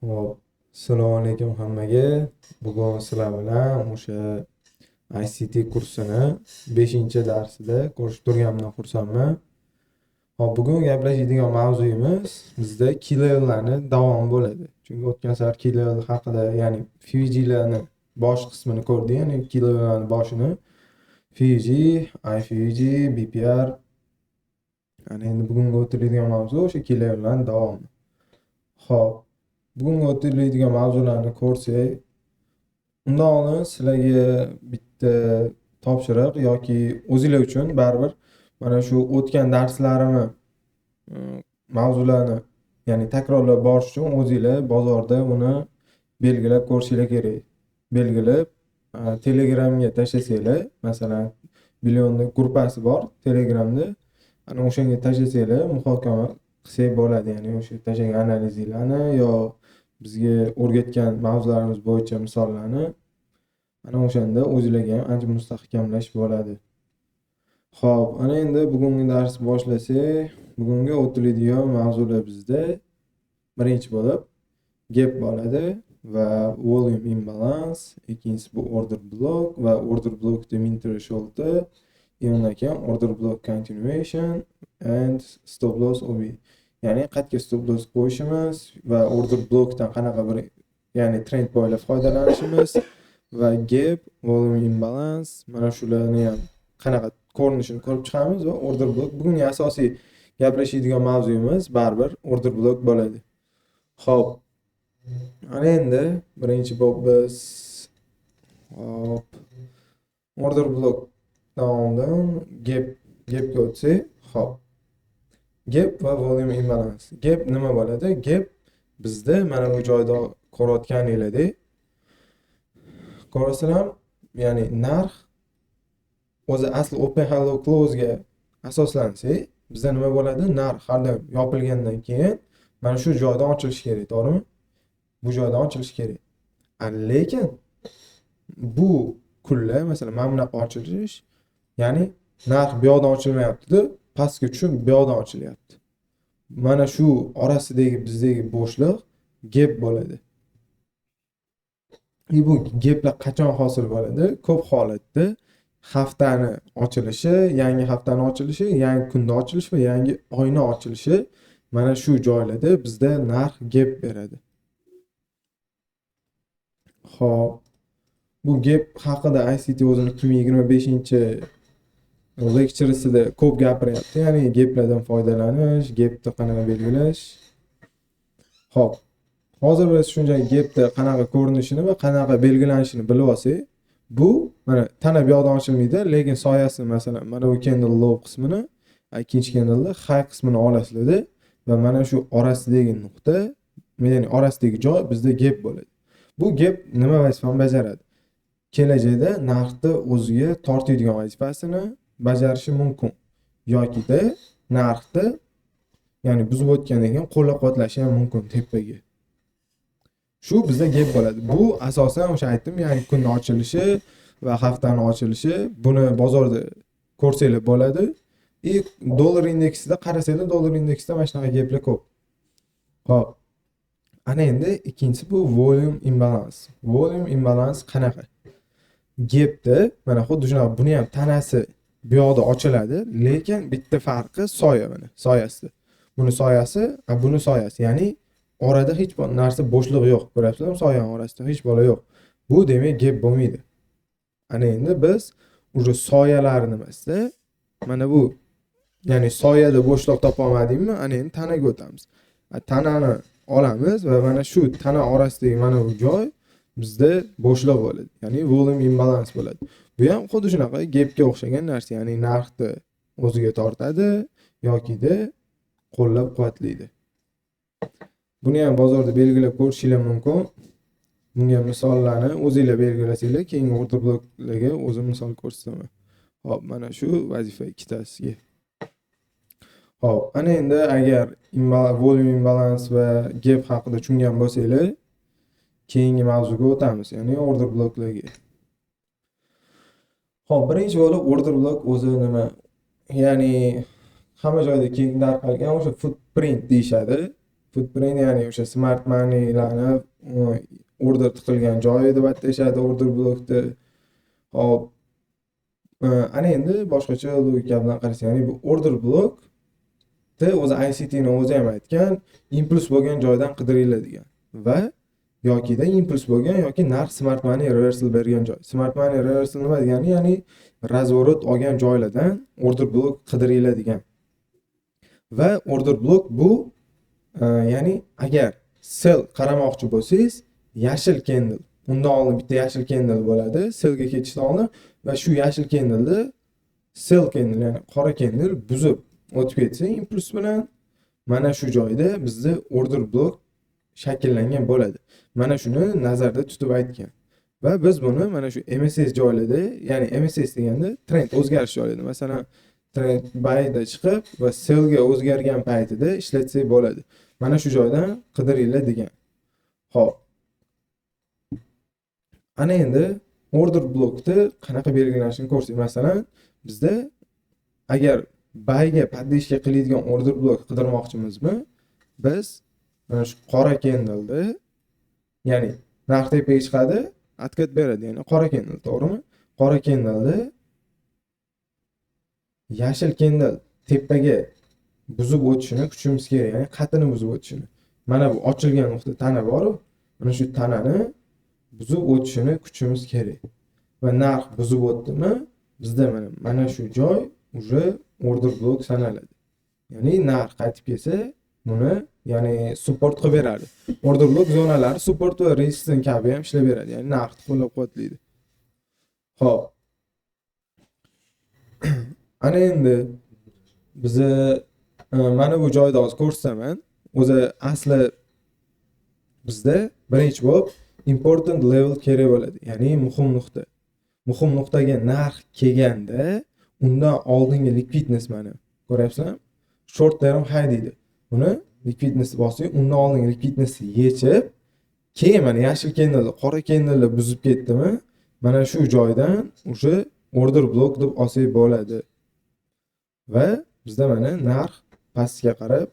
Hop, assalomu alaykum hammaga. Bugun sizlar bilan o'sha ICT kursini 5-darsida ko'rishib turganimdan xursandman. Hop, bugun gaplashadigan mavzuyimiz bizda key level'larni davomi bo'ladi. Chunki o'tgan safar key level haqida, ya'ni FUG bosh qismini ko'rdik, ya'ni key level'larning boshini FUG, IFUG, BPR. Ya'ni endi bugungi o'tiradigan mavzu o'sha key level'larning davomi. Hop, bugungi o'tiradigan mavzularni ko'rsak, undan oldin sizlarga bitta topshiriq yoki o'zinglar uchun baribir mana shu o'tgan darslarimni mavzularni, ya'ni takrorlab borish uchun o'zinglar bozorda uni belgilab ko'rishinglar kerak. Belgilab Telegramga tashlasanglar, masalan, Billion'da gruppasi bor Telegramda. Ana o'shanga tashlasanglar muhokama qilsak bo'ladi. Ya'ni o'sha tashlagan analizinglarni yo bizga o'rgatgan mavzularimiz bo'yicha misollarni ana o'shanda o'zinglarga ham ancha mustahkamlash bo'ladi. Xo'p, ana endi bugungi darsni boshlasak, bugungi o'tiladigan mavzular bizda birinchi bo'lib gap bo'ladi va volume imbalance, ikkinchisi bu order block va order block min threshold, undan keyin order block continuation and stop loss OB. Ya'ni qayerga stop loss qo'yishimiz va order blockdan qanaqa bir, ya'ni trend bo'ylab foydalanishimiz va gap, volume imbalance, mana shularni ham qanaqa ko'rinishini ko'rib chiqamiz va order block. Bugungi asosiy gaplashadigan mavzuyimiz baribir order block bo'ladi. Xo'p, ana endi birinchi bo'lib biz order block davomida gapga o'tsak, xo'p. Gap va volume imbalance. Gap nima bo'ladi? Gap bizda mana bu joyda ko'rayotganinglardek, ko'rasizlar, ya'ni narx o'zi asli open hello close ga asoslansa, bizda nima bo'ladi? Narx har doim yopilgandan keyin mana shu joydan ochilishi kerak, to'g'rimi? Bu joydan ochilishi kerak. Lekin bu kunlar, masalan, mana bunaqa ochilish, ya'ni narx bu yoqdan ochilmayapti-da, pastga tushib bu yoqdan ochilyapti. Mana shu orasidagi bizdagi bo'shliq gap bo'ladi. Bu gaplar qachon hosil bo'ladi? Ko'p holatda haftani ochilishi, yangi haftani ochilishi, yangi kunda ochilishi va yangi oyni ochilishi, mana shu joylarda bizda narx gap beradi. Xo'p, bu gap haqida ICT o'zini 2025-lekchirasida ko'p gapiryapti. Ya'ni gaplardan foydalanish, gapni qanaqa belgilash. Xo'p, hozir biz shunchaki gapda qanaqa ko'rinishini va qanaqa belgilanishini bilib olsak, bu mana tana bu yoqdan ochilmaydi, lekin soyasi, masalan, mana bu candle low qismini, ikkinchi candleda high qismini olasizlar va mana shu orasidagi nuqta, ya'ni orasidagi joy bizda gap bo'ladi. Bu gap nima vazifani bajaradi? Kelajakda narxni o'ziga tortadigan vazifasini bajarishi mumkin yoki-da narxni, ya'ni buzib o'tgandan keyin qo'llab-quvvatlashi ham mumkin tepaga. Shu bizda gap bo'ladi. Bu asosan o'sha aytdim, ya'ni kunning ochilishi va haftaning ochilishi, buni bozorda ko'rsanglar bo'ladi. Dollar indeksida qarasanglar, dollar indeksida mana shunaqa gaplar ko'p. Xo'p. Ana endi ikkinchisi bu volume imbalance. Volume imbalance qanaqa? Gapda mana xuddi shunaqa, buni ham tanasi bu yoqda ochiladi, lekin bitta farqi soya, mana soyasi. Buni soyasi, buni soyasi, ya'ni orada hech bir narsa bo'shliq yo'q. Ko'ryapsizlarmi? Soyaning orasida hech bola yo'q. Bu demak gap bo'lmaydi. Ana endi biz uje soyalar nimasida, mana bu, ya'ni soyada bo'shliq topa olmadikmi? Ana endi tanaga o'tamiz. Tanani olamiz va mana shu tana orasidagi mana bu joy bizda bo'shliq bo'ladi. Ya'ni volume imbalance bo'ladi. Bu ham xuddi shunaqa gapga o'xshagan narsa, ya'ni narxni o'ziga tortadi yoki-da qo'llab-quvvatlaydi. Buni ham bozorda belgilab ko'rishingiz mumkin. Bunga misollarni o'zingizlar belgilasanglar, keyingi order blocklarga o'zim misol ko'rsataman. Hop, mana shu vazifa ikkitasiga. Hop, ana endi agar volume imbalance va gap haqida tushungan bo'lsanglar, keyingi mavzuga o'tamiz, ya'ni order blocklarga. Hop, birinchi bo'lib order block o'zi nima? Ya'ni hamma joyda keng tarqalgan o'sha footprint deyshadi. footprint ya'ni o'sha smart moneylarni order qilgan joyi deb atashadi order blokni. Hop, ana endi boshqacha logika bilan qarasak, ya'ni bu order blok o'zi ICT ni o'zi ham aytgan, impuls bo'lgan joydan qidiringlar degan va yokida impuls bo'lgan yoki narx smart money reversal bergan joy. Smart money reversal nima degani? Ya'ni razvorot olgan joylardan order blok qidiringlar degan. Va order blok bu ya'ni agar sell qaramoqchi bo'lsangiz, yashil candle. Undan oldin bitta yashil candle bo'ladi, sellga ketishdan oldin va shu yashil candleni sell candle ya'ni qora candle buzib o'tib ketsa impuls bilan mana shu joyda bizda order blok shakllangan bo'ladi. Mana shuni nazarda tutib aytgan. Va biz buni mana shu MSS joylarda, ya'ni MSS deganda trend o'zgarish joylarida, masalan, trend buy'da chiqib va sellga o'zgargan paytida ishlatsak bo'ladi. Mana shu joydan qidiringlar degan. Xo'p. Ana endi order blokni qanaqa belgilanishini ko'rsak, masalan, bizda agar buy'ga поддержка qiladigan order blok qidirmoqchimizmi, biz mana shu qora candleni, ya'ni narx tepaga chiqadi, откат beradi, ya'ni qora candle, to'g'rimi? Qora candleni yashil candle tepaga buzib o'tishini kutishimiz kerak, ya'ni qatini buzib o'tishini. Mana bu ochilgan nuqta tana bor-ku, mana shu tanani buzib o'tishini kutishimiz kerak. Va narx buzib o'tdimi, bizda mana shu joy уже order blok sanaladi. Ya'ni narx qaytib kelsa, buni ya'ni support qilib beradi. Order blok zonalari support va resistance kabi ham ishlab beradi, ya'ni narxni qo'llab-quvvatlaydi. Xo'p. Ana endi bizni mana bu joyda hozir ko'rsataman. O'zi asli bizda birinchi bo'lib important level kerak bo'ladi, ya'ni muhim nuqta. Muhim nuqtaga narx kelganda undan oldingi liquidness mana ko'ryapsizlar? Short term high deydi. Buni liquidness bosib, undan oldingi liquidnessni yechib, keyin mana yashil candle, qora candle buzib ketdimi, mana shu joydan o'sha order block deb olsak bo'ladi. Va bizda mana narx pastga qarab,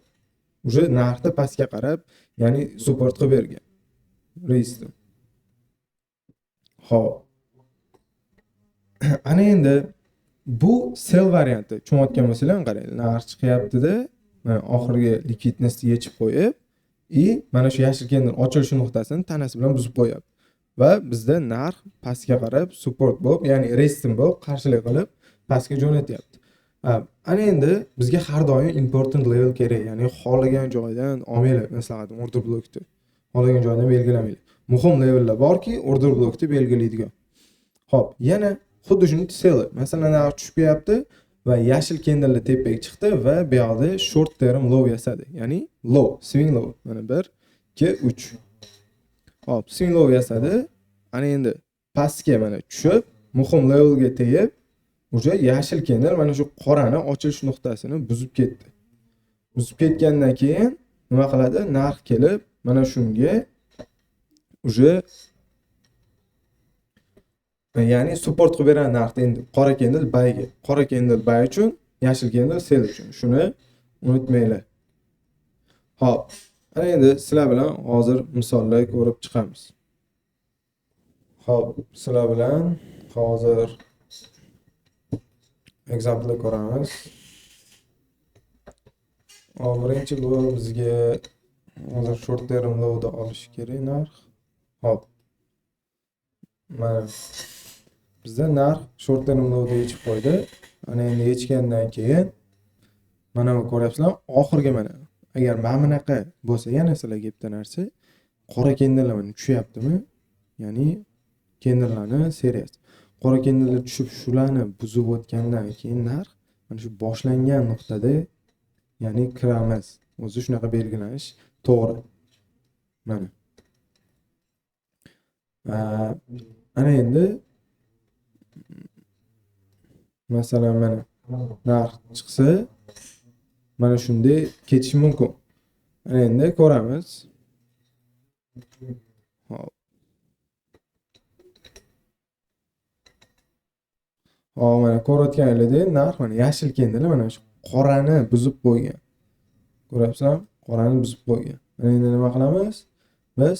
o'sha narxni pastga qarab, ya'ni support qilib bergan. Resistance. Xo'p. Ana endi bu sell varianti. Tushunayotgan bo'lsanglar qarang, narx chiqyapti-da, mana oxirgi liquidnessni yechib qo'yib, mana shu yashil candle ochilish nuqtasini tanasi bilan buzib qo'yapti. Va bizda narx pastga qarab support bo'lib, ya'ni resistance bo'lib qarshilik qilib pastga jo'natyapti. Ana endi bizga har doim important level kerak, ya'ni xohlagan joydan olmaylar, maslahatim order blokni. Xohlagan joydan belgilamaylar. Muhim levellar borki, order blokni belgilaydigan. Xo'p, yana xuddi shuni sell. Masalan, narx tushib kelyapti va yashil candle tepaga chiqdi va bu yoqda short term low yasadi. Ya'ni low, swing low. Mana 1, 2, 3. Hop, swing low yasadi. Ana endi pastga mana tushib, muhim levelga tegib, o'sha yashil candle mana shu qorani ochilish nuqtasini buzib ketdi. Buzib ketgandan keyin nima qiladi? Narx kelib, mana shunga o'sha ya'ni support qilib beradi narxni endi qora candle buy'ga. Qora candle buy uchun, yashil candle sell uchun. Shuni unutmanglar. Xo'p. Ana endi sizlar bilan hozir misollar ko'rib chiqamiz. Xo'p, sizlar bilan hozir example ko'ramiz. Birinchi low bizga hozir short term low'da olish kerak narx. Xo'p. Mana bizda narx short term low'da yechib qo'ydi. Ana endi yechgandan keyin mana bu ko'ryapsizlar, oxirgi mana agar mana bunaqa bo'lsa, yana sizlarga bitta narsa, qora candlelar mana tushyaptimi? Ya'ni candlelarni seriyasi. Qora candlelar tushib shularni buzib o'tgandan keyin narx mana shu boshlangan nuqtada, ya'ni kiramiz. O'zi shunaqa belgilanish to'g'ri. Mana. Ana endi masalan mana narx chiqsa mana shunday ketishi mumkin. Ana endi ko'ramiz. Hop. Mana ko'rayotganingizdek narx mana yashil candle mana shu qorani buzib qo'ygan. Ko'ryapsizlarmi? Qorani buzib qo'ygan. Mana endi nima qilamiz? Biz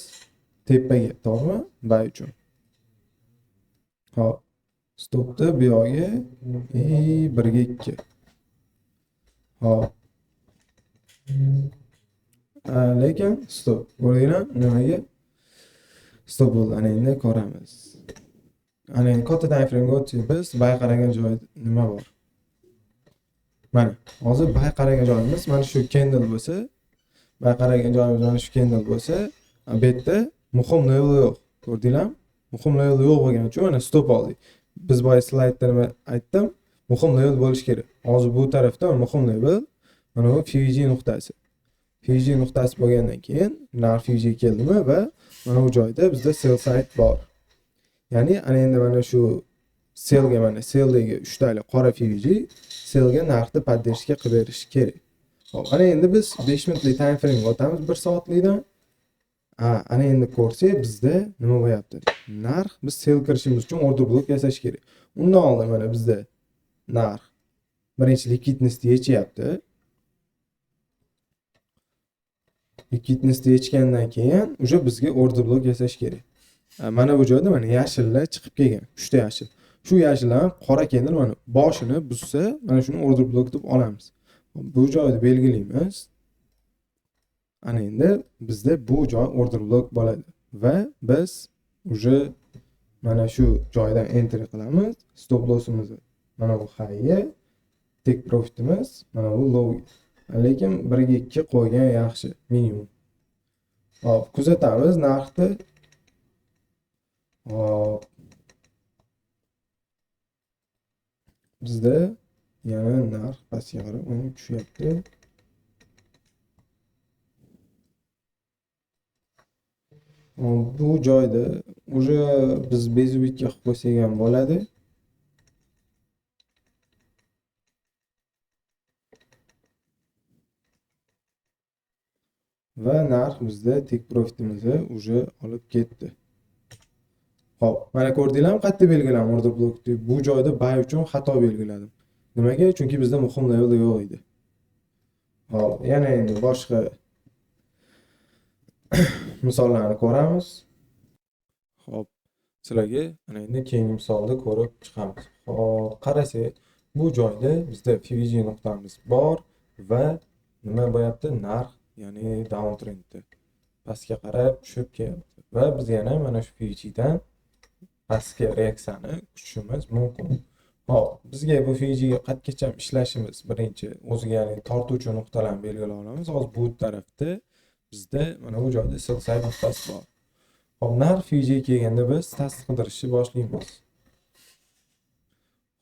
tepaga, to'g'rimi? Bay uchun. Hop. Stopni bu yoqqa 1 ga 2. Hop. Lekin stop. Ko'rdinglar? Nimaga? Stop bo'ldi. Ana endi ko'ramiz. Ana endi katta time frame o'tdik. Biz bayqaragan joyda nima bor? Mana hozir bayqaragan joyimiz mana shu candle bo'lsa, bayqaragan joyimiz mana shu candle bo'lsa, bu yerda muhim level yo'q. Ko'rdinglarmi? Muhim level yo'q bo'lgani uchun mana stop oldik. Biz boya slaydda nima aytdim? Muhim level bo'lish kerak. Hozir bu tarafda muhim level mana bu FVG nuqtasi. FVG nuqtasi bo'lgandan keyin narx FVG keldimi va mana bu joyda bizda sell side bor. Ya'ni ana endi mana shu sellga mana selldagi 3 tali qora FVG sellga narxni podдержка qilib berish kerak. Xo'p, ana endi biz 5 minutlik time frame o'tamiz 1 soatlikdan. Ana endi ko'rsak bizda nima bo'lyapti? Narx biz sell kirishimiz uchun order block yasash kerak. Undan oldin mana bizda narx birinchi liquidnessni yechyapti. Liquidnessni yechgandan keyin uje bizga order block yasash kerak. Mana bu joyda mana yashillar chiqib kelgan, 3 ta yashil. Shu yashillar qora candle mana boshini buzsa, mana shuni order block deb olamiz. Bu joyda belgilaymiz. Ana endi bizda bu joy order block bo'ladi va biz uje mana shu joydan enter qilamiz. Stop lossimizni mana bu highga, take profitimiz mana bu low. Lekin 1 ga 2 qo'ygan yaxshi, minimum. Hop, kuzatamiz narxni. Hop. Bizda yana narx pastga qarab tushyapti. Bu joyda uje biz bezubitga qilib qo'ysak ham bo'ladi. Va narx bizda take profitimizni uje olib ketdi. Xo'p, mana ko'rdinglarmi, qayerda belgiladim order blockni? Bu joyda buy uchun xato belgiladim. Nimaga? Chunki bizda muhim level yo'q edi. Xo'p, yana endi boshqa misollarni ko'ramiz. Xo'p, sizlarga ana endi keyingi misolda ko'rib chiqamiz. Xo'p, qarasak, bu joyda bizda FVG nuqtamiz bor va nima bo'lyapti? Narx, ya'ni downtrendda pastga qarab tushib kelyapti. Va biz yana mana shu FVG dan pastga reaksiyani kutishimiz mumkin. Hop, bizga bu FVG ga qatgacha ishlashimiz birinchi o'ziga ya'ni tortuvchi nuqtalarni belgilay olamiz. Hozir bu tarafda bizda mana bu joyda sell side nuqtasi bor. Hop, narx FVG kelganda biz tasdiq qidirishni boshlaymiz.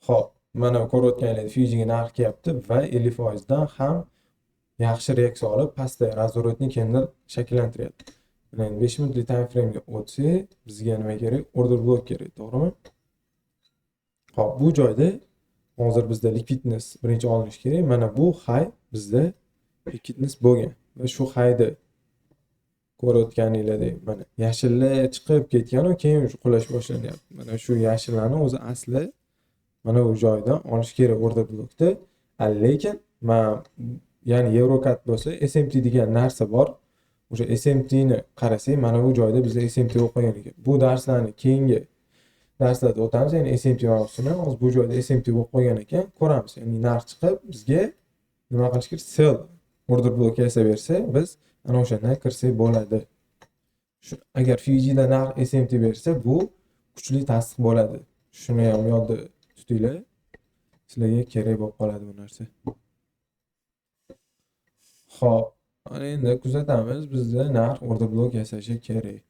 Hop, mana ko'rayotganingizdek FVG ga narx kelyapti va 50% dan ham yaxshi reaksiya olib pastda razворотный candle shakllantiryapti. Mana 5 minutlik time frame ga o'tsak, bizga nima kerak? Order block kerak, to'g'rimi? Hop, bu joyda hozir bizda liquidness birinchi olinish kerak. Mana bu high bizda liquidness bo'lgan va shu highni ko'rayotganinglardek mana yashillar chiqib ketgan va keyin qulash boshlanyapti. Mana shu yashillarni o'zi asli mana bu joydan olish kerak order blockni. Lekin ya'ni Eurocat bo'lsa SMT degan narsa bor. O'sha SMT ni qarasak, mana bu joyda bizda SMT yo'q qolgan ekan. Bu darslarni keyingi darslarda o'tamiz. Ya'ni SMT mavzusini hozir bu joyda SMT bo'lib qolgan ekan, ko'ramiz. Ya'ni narx chiqib bizga nima qilish kerak? Sell order block yasab bersa, biz ana o'shandan kirsak bo'ladi. Agar FVG da narx SMT bersa, bu kuchli tasdiq bo'ladi. Shuni ham yodda tutinglar. Sizlarga kerak bo'lib qoladi bu narsa. Xo'p, ana endi kuzatamiz, bizda narx order block yasashi kerak.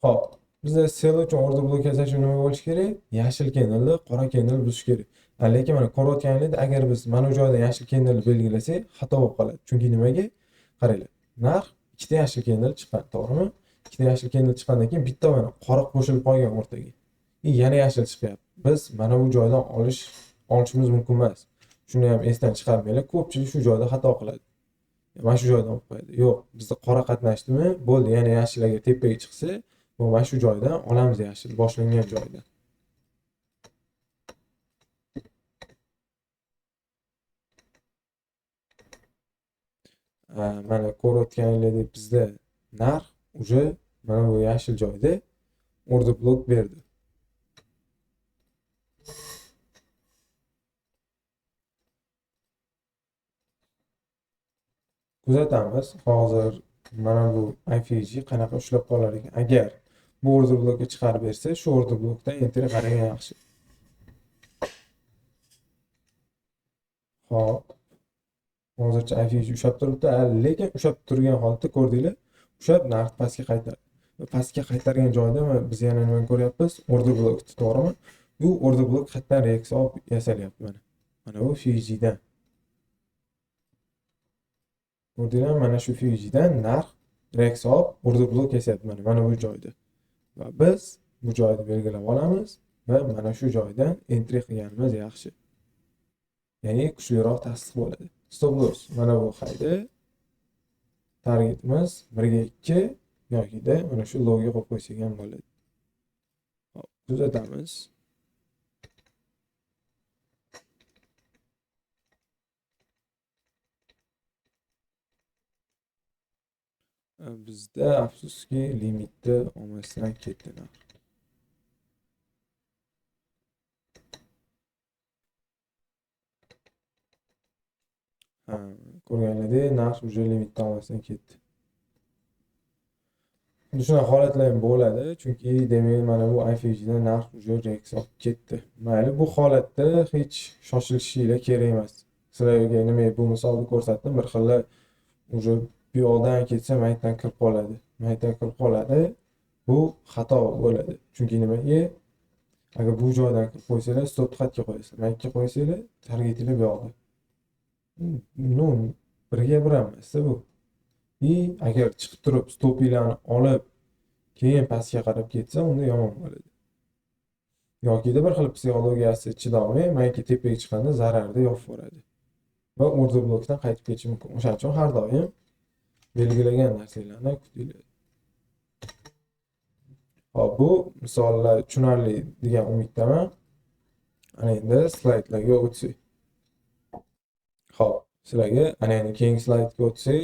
Xo'p, bizda sell uchun order block yasash uchun nima bo'lish kerak? Yashil candle, qora candle buzish kerak. Lekin mana ko'rayotganingizdek, agar biz mana bu joyda yashil candle belgilasak, xato bo'lib qoladi. Chunki nimaga? Qaranglar. Narx ikkita yashil candle chiqqan, to'g'rimi? Ikkita yashil candle chiqqandan keyin bitta mana qora qo'shilib qolgan o'rtaga. Yana yashil chiqyapti. Biz mana bu joydan olishimiz mumkin emas. Shuni ham esdan chiqarmanglar. Ko'pchilik shu joyda xato qiladi. Mana shu joydan olib qo'yadi. Yo'q, bizda qora qatnashdimi? Bo'ldi, yana yashillarga tepaga chiqsa, mana shu joydan olamiz yashil boshlangan joydan. mana ko'rayotganingizdek bizda narx уже mana bu yashil joyda order block berdi. Kuzatamiz. Hozir mana bu IFG qanaqa ushlab qolar ekan. Agar bu order blockga chiqarib bersa, shu order blockdan entry qaragan yaxshi. Xo'p. Hozircha IFG ushlab turibdi, lekin ushlab turgan holatda ko'rdinglar, ushlab narx pastga qaytardi. Pastga qaytargan joyda biz yana nimani ko'ryapmiz? Order block, to'g'rimi? Bu order block qayerdan reaksiya olib yasalyapti mana. Mana bu FIG'dan. Ko'rdinglarmi? Mana shu FIG'dan narx reaksiya olib order block yasyapti mana bu joyda. Va biz bu joyni belgilab olamiz va mana shu joydan entry qilganimiz yaxshi. Ya'ni kuchliroq tasdiq bo'ladi. Stop loss mana bu hayda. Targetimiz 1 ga 2 yoki-da mana shu lowga qo'yib qo'ysak ham bo'ladi. Hop, kuzatamiz. Bizda afsuski limitni olmasdan ketdi. Ko'rganingizda narx уже limitdan olmasdan ketdi. Shunaqa holatlar ham bo'ladi, chunki demak mana bu IFG dan narx уже reaksiya olib ketdi. Mayli, bu holatda hech shoshilishinglar kerak emas. Sizlarga nima bu misolni ko'rsatdim, bir xilla уже bu yoqdan ketsa maytdan kirib qoladi. Maytdan kirib qoladi. Bu xato bo'ladi. Chunki nimaga? Agar bu joydan kirib qo'ysanglar, stop xatga qo'yasizlar. Maytga qo'ysanglar, targetinglar bu yoqda. No, birga bir emas bu. Agar chiqib turib stopinglarni olib, keyin pastga qarab ketsa, unda yomon bo'ladi. Yoki-da bir xil psixologiyasi chidamay, mayka tepaga chiqqanda zararda yopib yuboradi. Va order blockdan qaytib ketishi mumkin. O'shaning uchun har doim belgilagan narsalarni kutinglar. Hop, bu misollar tushunarli degan umiddaman. Ana endi slaydlarga o'tsak. Hop, sizlarga ana endi keyingi slaydga o'tsak,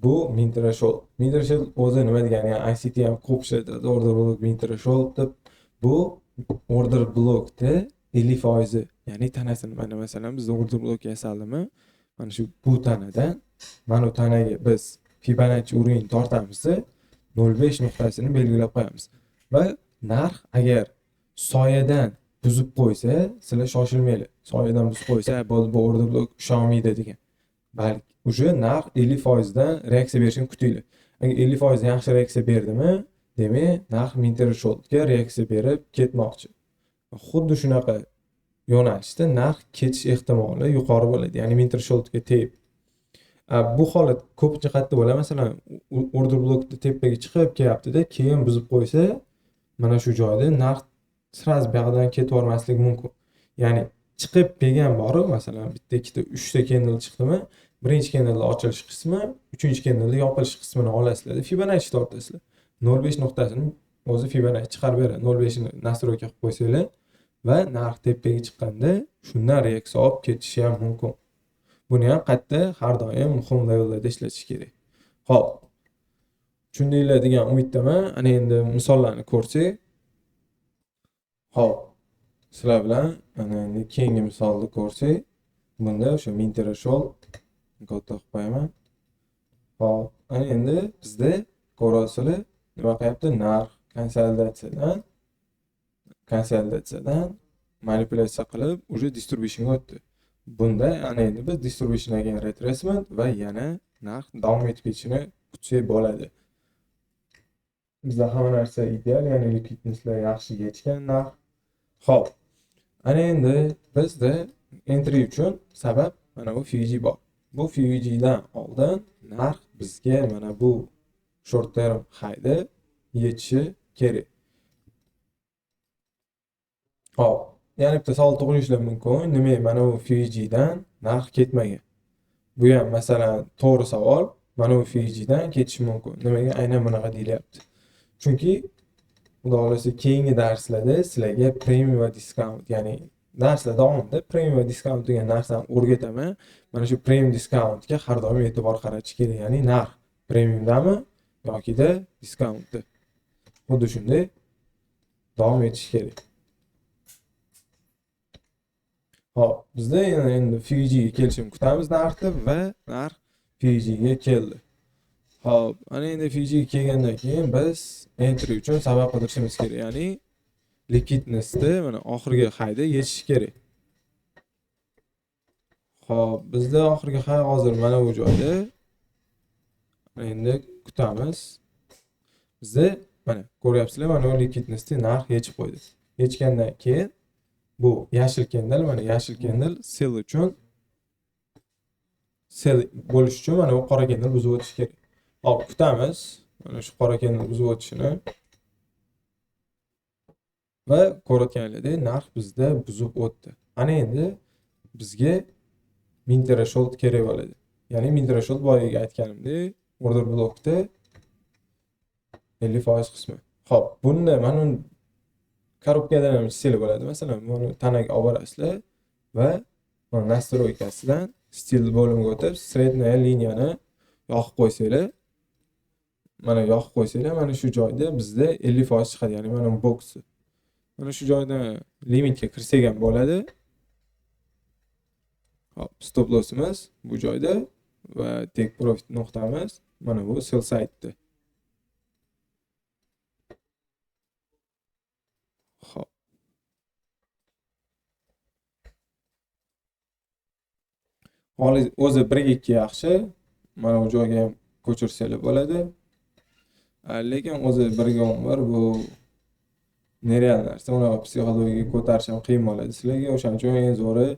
bu min threshold. Min threshold o'zi nima degani? Yani ICT ham ko'p ishlatadi. Order block min threshold deb. Bu order blockda 50%, ya'ni tanasini mana masalan biz order block yasaldimi? Mana shu bu tanadan mana bu tanaga biz Fibonacci o'rin tortamiz, 0.5 nuqtasini belgilab qo'yamiz. Va narx agar soyadan buzib qo'ysa, sizlar shoshilmanglar. Soyadan buzib qo'ysa, bu order block usholmaydi degan. Balki уже narx 50% dan reaksiya berishini kutinglar. Agar 50% yaxshi reaksiya berdimi, demak narx min thresholdga reaksiya berib ketmoqchi. Xuddi shunaqa yo'nalishda narx ketish ehtimoli yuqori bo'ladi. Ya'ni min thresholdga tegib. Bu holat ko'pincha qayerda bo'ladi? Masalan, order blockda tepaga chiqib kelyapti-da, keyin buzib qo'ysa, mana shu joyda narx sraz bu yoqdan ketib bormasligi mumkin. Ya'ni chiqib kelgan borib, masalan, bitta, ikkita, 3 ta candle chiqdimi, birinchi candle ochilish qismi, uchinchi candle yopilish qismini olasizlar. Fibonacci tortasizlar. 0.5 nuqtasini o'zi Fibonacci chiqarib beradi. 0.5 ni nastroyka qilib qo'ysanglar va narx tepaga chiqqanda shundan reaksiya olib ketishi ham mumkin. Buni ham qayerda har doim muhim levellarda ishlatish kerak. Xo'p. Tushundinglar degan umiddaman. Ana endi misollarni ko'rsak. Xo'p. Sizlar bilan ana endi keyingi misolni ko'rsak, bunda o'sha min threshold katta qilib qo'yaman. Xo'p, ana endi bizda ko'rasizlar nima qilyapti? Narx konsolidatsiyadan manipulyatsiya qilib, уже distributionga o'tdi. Bunda ana endi biz distributionga retracement va yana narx davom etib ketishini kutsak bo'ladi. Bizda hamma narsa ideal, ya'ni liquidnesslar yaxshi yetgan narx. Xo'p. Ana endi bizda entry uchun sabab mana bu FIG bor. Bu FIG dan oldin narx bizga mana bu short term high'da yetishi kerak. Hop, yana bitta savol tug'ilishlar mumkin. Nima mana bu FIG dan narx ketmagan? Bu ham masalan to'g'ri savol. Mana bu FIG dan ketishi mumkin. Nimaga aynan bunaqa deyilyapti? Chunki xudo xolasa keyingi darslarda sizlarga premium va discount, ya'ni darslar davomida premium va diskount degan narsani o'rgataman. Mana shu premium diskountga har doim e'tibor qaratish kerak. Ya'ni narx premiumdami yokida diskountda. Xuddi shunday davom etish kerak. Hop, bizda endi Fijiga kelishini kutamiz narxda va narx Fijiga keldi. Hop, ana endi Fijiga kelgandan keyin biz entry uchun sabab qidirishimiz kerak. Ya'ni liquidnessni mana oxirgi hayda yechish kerak. Hop, bizda oxirgi hay hozir mana bu joyda. Endi kutamiz. Bizda mana ko'ryapsizlar, mana bu liquidnessni narx yechib qo'ydi. Yechgandan keyin bu yashil candle, mana yashil candle sell uchun sell bo'lish uchun mana bu qora candle buzib o'tish kerak. Hop, kutamiz. Mana shu qora candle buzib o'tishini. Va ko'rayotganinglardek narx bizda buzib o'tdi. Ana endi bizga min threshold kerak bo'ladi. Ya'ni min threshold boyaga aytganimdek, order blokda 50% qismi. Hop, bunda mana korobkadan ham stil bo'ladi. Masalan, buni tanaga olib borasizlar va mana nastroykasidan stil bo'limiga o'tib, srednaya liniyani yoqib qo'ysanglar, mana shu joyda bizda 50% chiqadi. Ya'ni mana bu boksi. Mana shu joyda limitga kirsak ham bo'ladi. Hop, stop lossimiz bu joyda va take profit nuqtamiz mana bu sell side'da. Hop. Hozir o'zi 1-2 yaxshi. Mana bu joyga ham ko'chirsanglar bo'ladi. Lekin o'zi 1-11 bu nereal narsa. Uni psixologiyaga ko'tarish ham qiyin bo'ladi sizlarga. O'shaning uchun eng zo'ri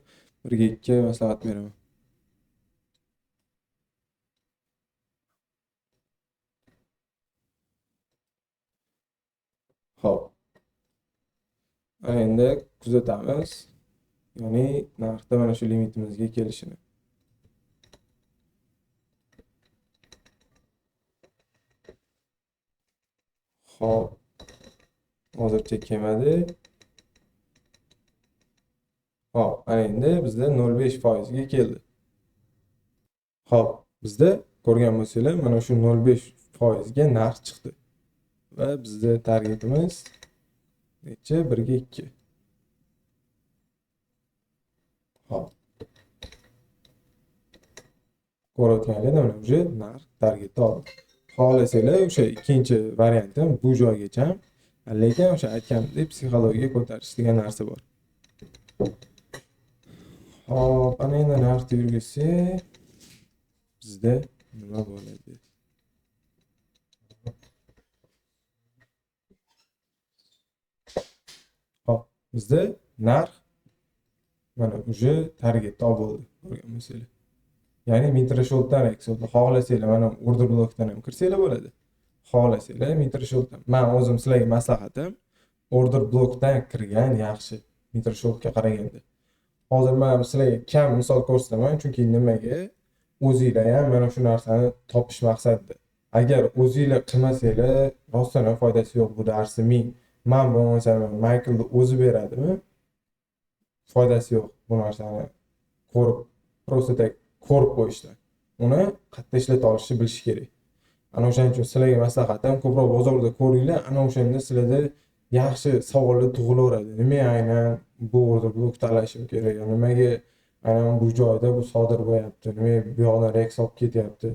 1-2 maslahat beraman. Hop. Endi kuzatamiz. Ya'ni narxda mana shu limitimizga kelishini. Hop. Hozircha kelmadi. Hop, ana endi bizda 0.5% ga keldi. Hop, bizda ko'rgan bo'lsanglar, mana shu 0.5% ga narx chiqdi. Va bizda targetimiz necha? 1-2. Hop. Ko'rayotganinglarda mana уже narx targetni oldi. Xohlasanglar o'sha ikkinchi variantim bu joygacha, lekin o'sha aytganimdek psixologiyaga ko'tarish degan narsa bor. Hop, ana endi narxni yurgizsak, bizda nima bo'ladi? Hop, bizda narx mana уже targetni oldi, ko'rgan bo'lsanglar. Ya'ni min thresholddan eksportni xohlasanglar mana order blokdan ham kirsanglar bo'ladi. Xohlasanglar min thresholddan. Men o'zim sizlarga maslahatim order blokdan kirgan yaxshi min thresholdga qaraganda. Hozir men sizlarga kam misol ko'rsataman, chunki nimaga? O'zingizlar ham mana shu narsani topish maqsadida. Agar o'zingizlar qilmasanglar, rostdan ham foydasi yo'q bu darsni. Men bo'lmasa Michaelni o'zi beradimi? Foydasi yo'q bu narsani ko'rib, просто tak ko'rib qo'yishdan. Uni qayerda ishlata olishni bilish kerak. Ana o'shaning uchun sizlarga maslahatim ko'proq bozorda ko'ringlar, ana o'shanda sizlarda yaxshi savollar tug'ilaveradi. Nimaga aynan bu order blok tanlashim kerak? Nimaga aynan bu joyda bu sodir bo'lyapti? Nimaga bu yoqdan reks olib ketyapti?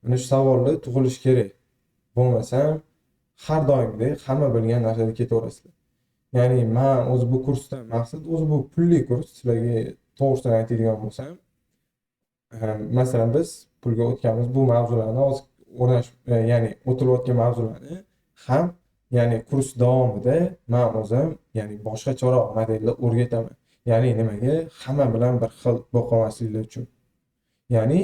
Mana shu savollar tug'ilishi kerak. Bo'lmasam har doimgidek hamma bilgan narsada ketaverasizlar. Ya'ni men o'zi bu kursdan maqsad o'zi bu pulli kurs. Sizlarga to'g'ridan aytadigan bo'lsam, masalan biz pulga o'tganmiz bu mavzularni hozir o'rnash, ya'ni o'tilayotgan mavzularni ham ya'ni kurs davomida men o'zim ya'ni boshqacharoq modelda o'rgataman. Ya'ni nimaga? Hamma bilan bir xil bo'lmasliklar uchun. Ya'ni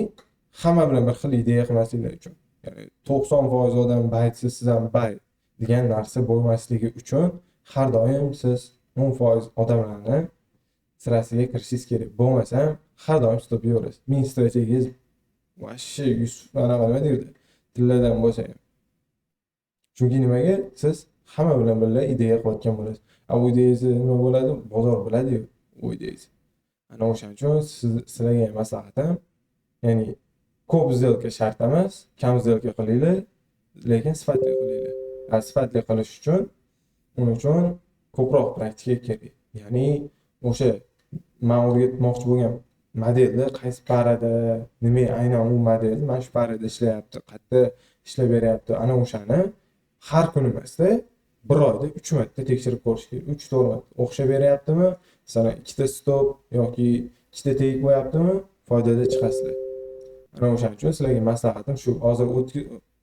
hamma bilan bir xil ideya qilmasliklar uchun. Ya'ni 90% odam baytsa siz ham bayt degan narsa bo'lmasligi uchun har doim siz 10% odamlarni sirasiga kirishingiz kerak. Bo'lmasam har doim stop yeyverasiz. Men strategiyangiz vashshi 100 anaqa nima deydi? Tilladan bo'lsa ham. Chunki nimaga? Siz hamma bilan birga ideya qilayotgan bo'lasiz. Bu ideyangiz nima bo'ladi? Bozor biladi-yu. o'ylaysiz. Ana o'shaning uchun sizlarga maslahatim, ya'ni ko'p сделка shart emas, kam сделка qilinglar, lekin sifatli qilinglar. Sifatli qilish uchun uning uchun ko'proq praktika kerak. Ya'ni o'sha men o'rgatmoqchi bo'lgan modelni qaysi parada, nima aynan u model mana shu parada ishlayapti, qayerda ishlab beryapti, ana o'shani har kuni emasda bir oyda 3 marta tekshirib ko'rish kerak. 3-4 marta o'xshab beryaptimi? Masalan, ikkita stop yoki ikkita tegib qo'yaptimi? Foydada chiqasizlar. Ana o'shaning uchun sizlarga maslahatim shu. Hozir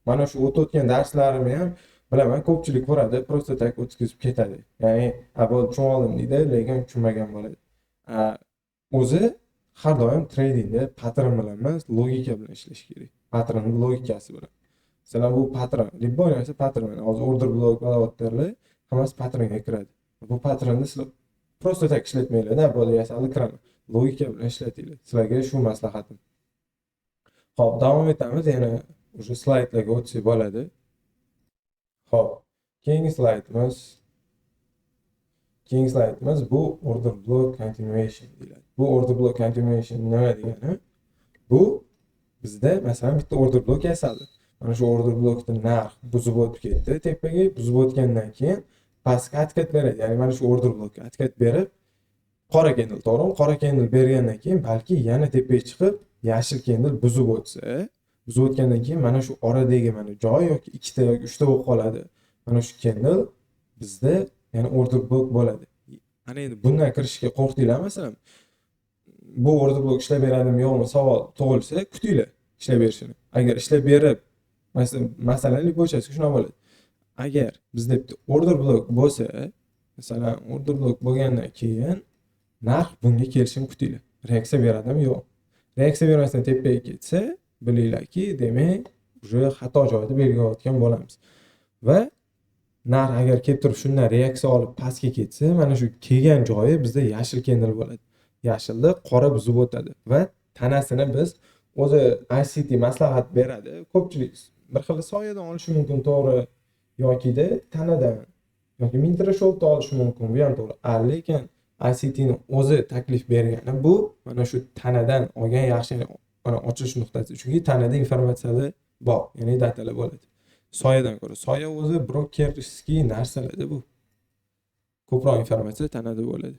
mana shu o'tayotgan darslarimni ham bilaman, ko'pchilik ko'radi, просто tak o'tkazib ketadi. Ya'ni, bo'ldi tushunoldim deydi, lekin tushunmagan bo'ladi. O'zi har doim tradingda patron bilan emas, logika bilan ishlash kerak. Patronning logikasi bilan. Masalan, bu patron, libboy narsa patron. Hozir order blok qilayotganlar, hammasi patronga kiradi. Bu patronni sizlar просто tak ishlatmanglar-da, bo'ldi yasalib kiraman. Logika bilan ishlatinglar. Sizlarga shu maslahatim. Xo'p, davom etamiz. Yana o'sha slaydlarga o'tsak bo'ladi. Xo'p, keyingi slaydimiz bu order block continuation deyiladi. Bu order block continuation nima degani? Bu bizda masalan bitta order block yasaldi. Mana shu order blockda narx buzib o'tib ketdi, tepaga buzib o'tgandan keyin pastga atkat beradi. Ya'ni mana shu order blockga atkat berib, qora candle, to'g'rimi? Qora candle bergandan keyin balki yana tepaga chiqib, yashil candle buzib o'tsa, buzib o'tgandan keyin mana shu oradagi mana joy yoki ikkita yoki uchta bo'lib qoladi. Mana shu candle bizda ya'ni order block bo'ladi. Ana endi bundan kirishga qo'rqdinglar masalan, bu order block ishlab beradimi yo'qmi savol tug'ilsa, kutinglar ishlab berishini. Agar ishlab berib, masalan, bo'chasi shunaqa bo'ladi. Agar bizda bitta order block bo'lsa, masalan, order block bo'lgandan keyin narx bunga kelishini kutinglar. Reaksiya beradimi yo'q. Reaksiya bermasdan tepaga ketsa, bilinglarki, demak, uje xato joyda belgilayotgan bo'lamiz. Va narx agar kelib turib shundan reaksiya olib pastga ketsa, mana shu kelgan joyi bizda yashil candle bo'ladi. Yashilni qora buzib o'tadi va tanasini biz o'zi ICT maslahat beradi. Ko'pchilik bir xil soyadan olishi mumkin, to'g'ri, yokida tanadan yoki mintrashopda olishi mumkin, bu ham to'g'ri. Lekin ICT ning o'zi taklif bergani bu mana shu tanadan olgan yaxshi, mana ochilish nuqtasi. Chunki tanada informatsiyalar bor, ya'ni datalar bo'ladi. Soyadan ko'ra, soya o'zi brokerskiy narsalarda bu. Ko'proq informatsiya tanada bo'ladi.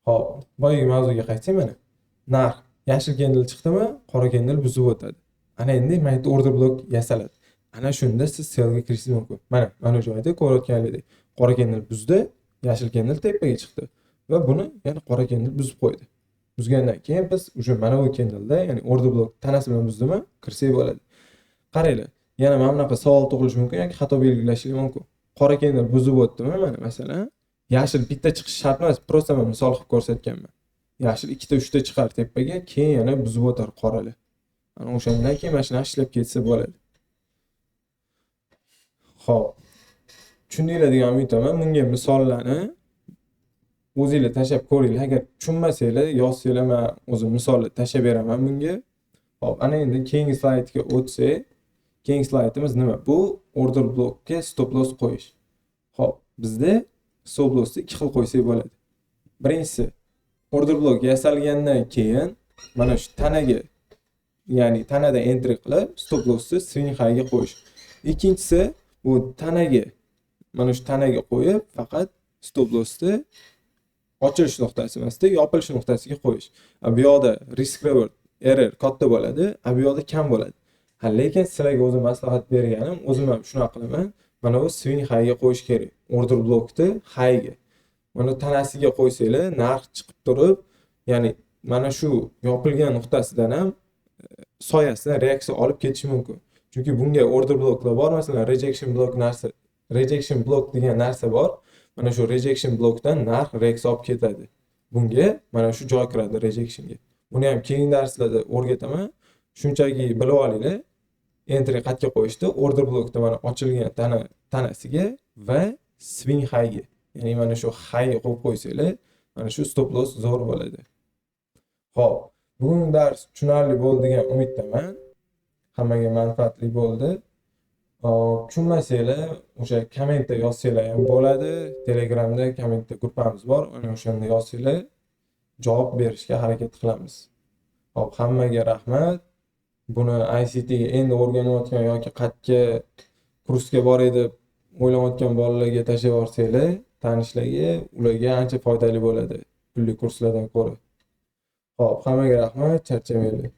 Xo'p, boyagi mavzuga qaytsak mana. Narx yashil candle chiqdimi, qora candle buzib o'tadi. Ana endi mana bu order block yasaladi. Ana shunda siz sellga kirishingiz mumkin. Mana joyda ko'rayotganingizdek, qora candle buzdi, yashil candle tepaga chiqdi va buni yana qora candle buzib qo'ydi. Buzgandan keyin biz o'sha mana bu candleda, ya'ni order block tanasi bilan buzdimi, kirsak bo'ladi. Qaranglar, yana mana bunaqa savol tug'ilishi mumkin yoki xato belgilashingiz mumkin. Qora candle buzib o'tdimi, mana masalan, yashil bitta chiqish shart emas, prosta men misol qilib ko'rsatganman. Yashil 2-3 ta chiqar tepaga, keyin yana buzib o'tar qoralar. Ana o'shandan keyin mashina ishlab ketsa bo'ladi. Xo'p. Tushundinglar degan umidaman. Bunga misollarni o'zingizlar tashab ko'ringlar. Agar tushunmasanglar, yozsanglar, men o'zim misollar tashab beraman bunga. Xo'p, ana endi keyingi slaydga o'tsak, keyingi slaydimiz nima? Bu order blockga stop loss qo'yish. Xo'p, bizda stop lossni ikki xil qo'ysak bo'ladi. Birinchisi, order block yasalgandan keyin mana shu tanaga, ya'ni tanada entry qilib, stop lossni swing highga qo'yish. Ikkinchisi, bu tanaga, mana shu tanaga qo'yib, faqat stop lossni ochilish nuqtasi emasda, yopilish nuqtasiga qo'yish. Bu yoqda risk reward error katta bo'ladi, bu yoqda kam bo'ladi. Lekin sizlarga o'zim maslahat berganim, o'zim ham shunaqa qilaman. Mana bu swing highga qo'yish kerak. Order blockni highga. Mana tanasiga qo'ysanglar, narx chiqib turib, ya'ni mana shu yopilgan nuqtasidan ham soyasidan reaksiya olib ketishi mumkin. Chunki bunga order blocklar bor, masalan, rejection block degan narsa bor. Mana shu rejection blockdan narx reaksiya olib ketadi. Bunga mana shu joy kiradi rejectionga. Buni ham keyingi darslarda o'rgataman. Shunchaki bilib olinglar. Entry qayerga qo'yishdi? Order blockda mana ochilgan tanasiga va swing highga. Ya'ni mana shu high qo'yib qo'ysanglar, mana shu stop loss zo'r bo'ladi. Xo'p, bugungi dars tushunarli bo'ldi degan umiddaman. Hammaga manfaatli bo'ldi. Tushunmasanglar o'sha kommentda yozsanglar ham bo'ladi. Telegramda kommentda gruppamiz bor. Ana o'shanda yozsanglar javob berishga harakat qilamiz. Hop, hammaga rahmat. Buni ICTga endi o'rganayotgan yoki qayerga kursga boray deb o'ylayotgan bolalarga tashlab yuborsanglar, tanishlarga, ularga ancha foydali bo'ladi pulli kurslardan ko'ra. Hop, hammaga rahmat, charchamanglar.